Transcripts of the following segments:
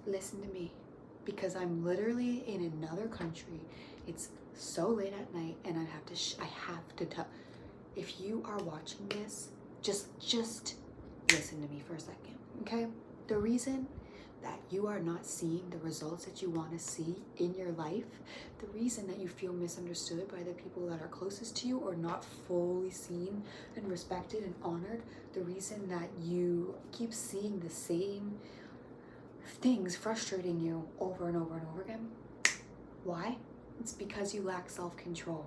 listen to me, because I'm literally in another country. It's so late at night, and I have to tell. If you are watching this, just listen to me for a second, okay? The reason that you are not seeing the results that you want to see in your life, the reason that you feel misunderstood by the people that are closest to you, or not fully seen and respected and honored, the reason that you keep seeing the same things frustrating you over and over and over again, why? It's because you lack self-control.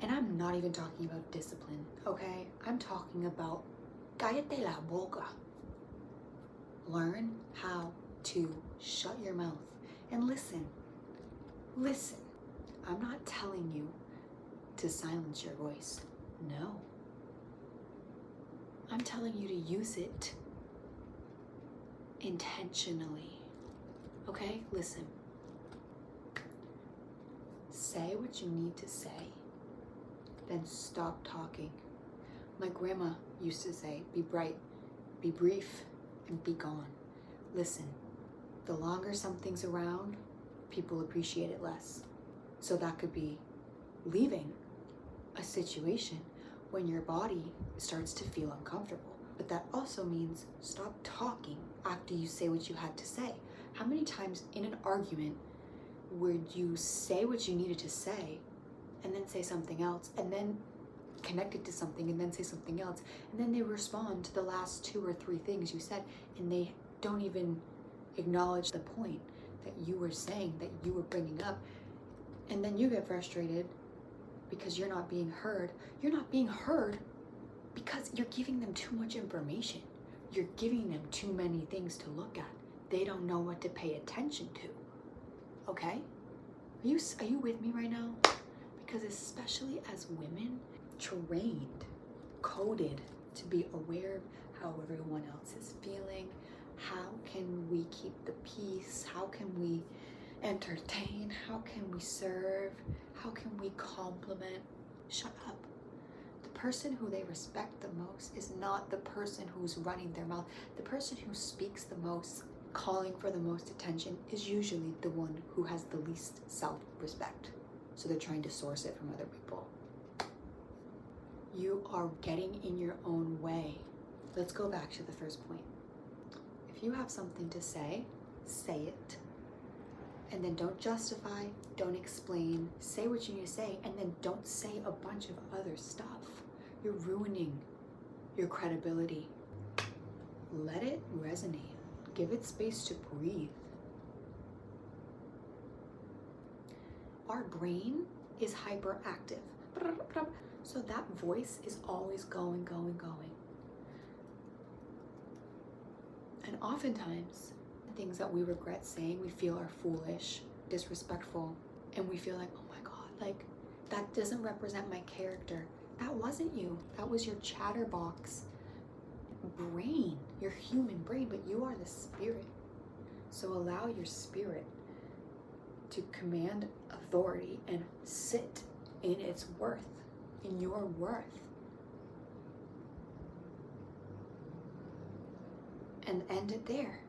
And I'm not even talking about discipline, okay? I'm talking about cállate la boca. Learn how to shut your mouth and listen. Listen. I'm not telling you to silence your voice. No. I'm telling you to use it intentionally. Okay? Listen. Say what you need to say, then stop talking. My grandma used to say, be bright, be brief, and be gone. Listen, the longer something's around, people appreciate it less. So that could be leaving a situation when your body starts to feel uncomfortable. But that also means stop talking after you say what you had to say. How many times in an argument would you say what you needed to say and then say something else, and then connect it to something and then say something else, and then they respond to the last 2 or 3 things you said, and they don't even acknowledge the point that you were saying, that you were bringing up, and then you get frustrated because you're not being heard. You're not being heard because you're giving them too much information. You're giving them too many things to look at. They don't know what to pay attention to. Okay? Are you with me right now? Because especially as women, trained, coded to be aware of how everyone else is feeling, how can we keep the peace, how can we entertain, how can we serve, how can we compliment. Shut up. The person who they respect the most is not the person who's running their mouth. The person who speaks the most, calling for the most attention, is usually the one who has the least self-respect. So they're trying to source it from other people. You are getting in your own way. Let's go back to the first point. If you have something to say, say it. And then don't justify, don't explain, say what you need to say, and then don't say a bunch of other stuff. You're ruining your credibility. Let it resonate. Give it space to breathe. Our brain is hyperactive. So that voice is always going, going, going. And oftentimes, the things that we regret saying, we feel are foolish, disrespectful, and we feel like, oh my God, like that doesn't represent my character. That wasn't you. That was your chatterbox brain, your human brain, but you are the spirit. So allow your spirit to command authority and sit in its worth, in your worth. And end it there.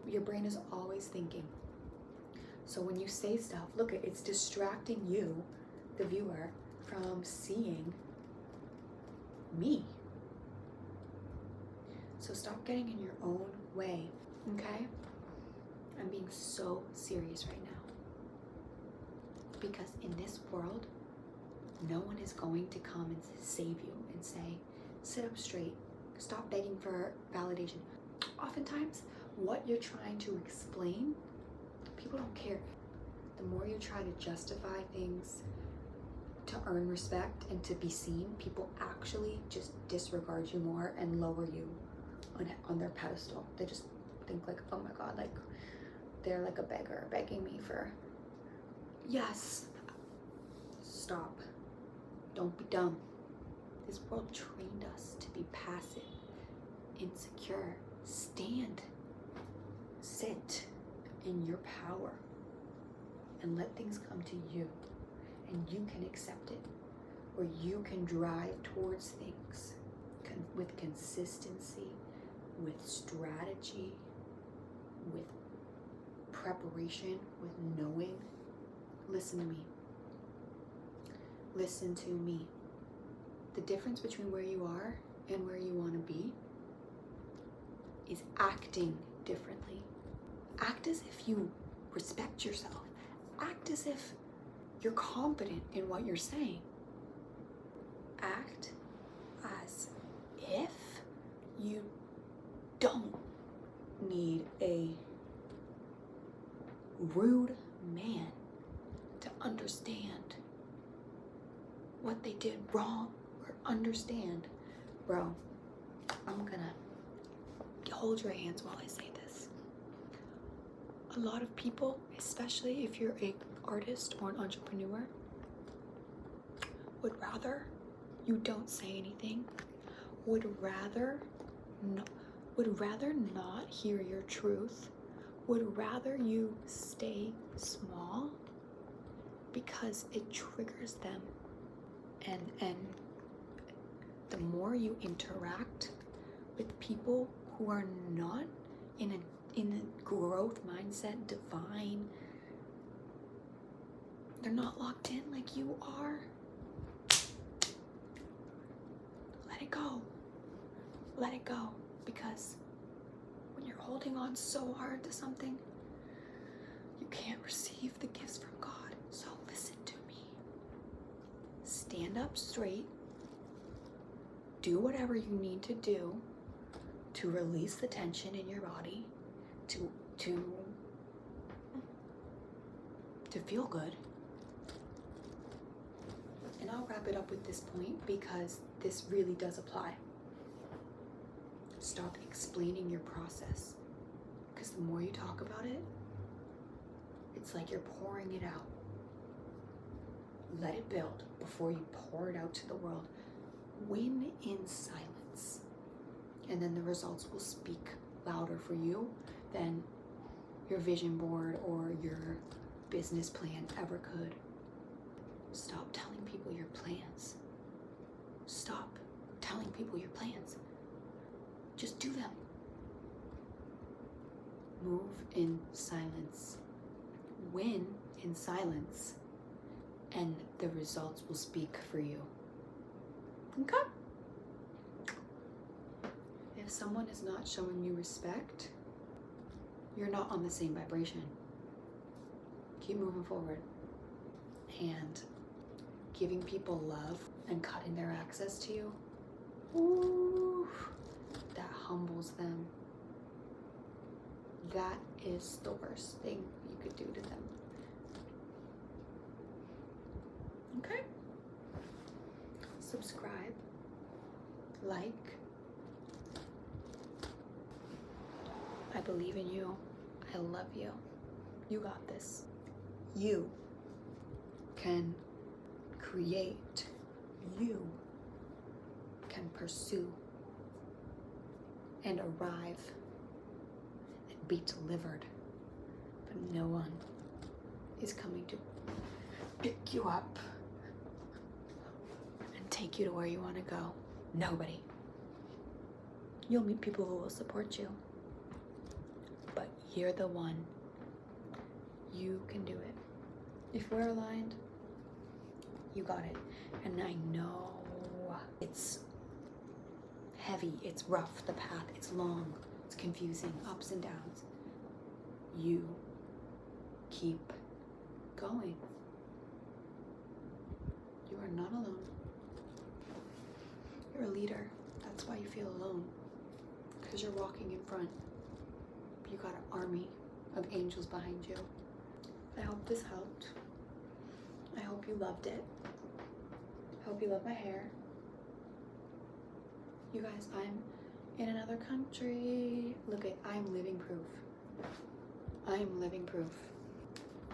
Your brain is always thinking. So when you say stuff, look, it's distracting you, the viewer, from seeing me. So stop getting in your own way, okay? I'm being so serious right now. Because in this world, no one is going to come and save you and say, sit up straight, stop begging for validation. Oftentimes, what you're trying to explain, people don't care. The more you try to justify things to earn respect and to be seen, people actually just disregard you more and lower you on their pedestal. They just think like, oh my God, like they're like a beggar begging me for, yes, stop. Don't be dumb. This world trained us to be passive, insecure. Stand, sit in your power and let things come to you, and you can accept it, or you can drive towards things with consistency, with strategy, with preparation, with knowing. Listen to me. Listen to me. The difference between where you are and where you want to be is acting differently. Act as if you respect yourself. Act as if you're confident in what you're saying. Act as if you don't need a rude man to understand what they did wrong or understand. Bro, I'm gonna hold your hands while I say this. A lot of people, especially if you're an artist or an entrepreneur, would rather you don't say anything, would rather not hear your truth, would rather you stay small because it triggers them. And the more you interact with people who are not in a growth mindset, divine, they're not locked in like you are, let it go. Let it go. Because when you're holding on so hard to something, you can't receive the gifts from God. So listen to me. Stand up straight. Do whatever you need to do to release the tension in your body, to feel good. And I'll wrap it up with this point because this really does apply. Stop explaining your process, because the more you talk about it, it's like you're pouring it out. Let it build before you pour it out to the world. Win in silence, and then the results will speak louder for you than your vision board or your business plan ever could. Stop telling people your plans. Stop telling people your plans. Just do them. Move in silence. Win in silence, and the results will speak for you. Okay? If someone is not showing you respect, you're not on the same vibration. Keep moving forward. And giving people love and cutting their access to you, ooh, that humbles them. That is the worst thing you could do to them. Okay? Subscribe, like. I believe in you. I love you. You got this. You can create. You can pursue and arrive and be delivered. But no one is coming to pick you up and take you to where you want to go. Nobody. You'll meet people who will support you, but you're the one. You can do it. If we're aligned, you got it. And I know it's heavy, it's rough, the path, it's long, it's confusing, ups and downs. You keep going. You are not alone. You're a leader. That's why you feel alone. Because you're walking in front. You got an army of angels behind you. I hope this helped. I hope you loved it. I hope you love my hair. You guys, I'm in another country. Look at, I'm living proof. I'm living proof.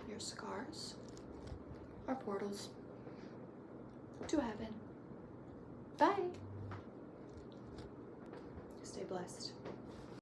Your scars are portals to heaven. Bye. Stay blessed.